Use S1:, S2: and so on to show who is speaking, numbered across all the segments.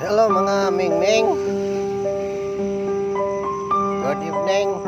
S1: Hello mga Mingming. Good evening.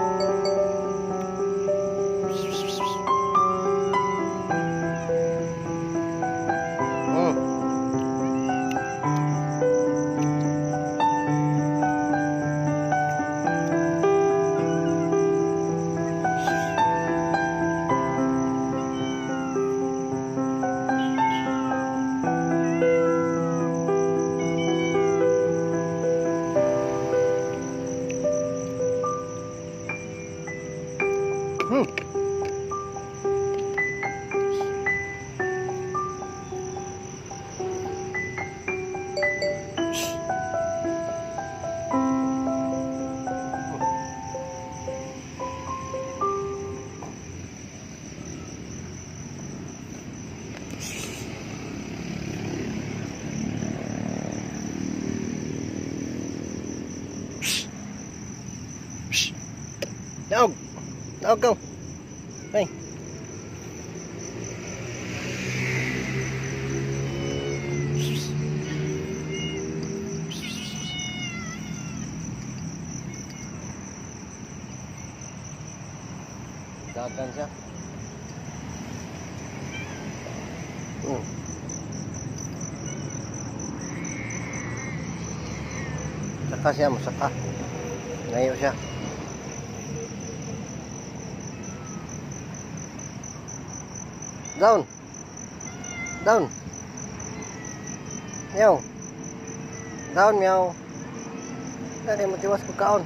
S1: Dog, dog go. Hey. Dagan siya. Saka siya, masaka. Ngayon siya. Down. Down. Meow. Down, meow. Dali mo tiwas ko kaon.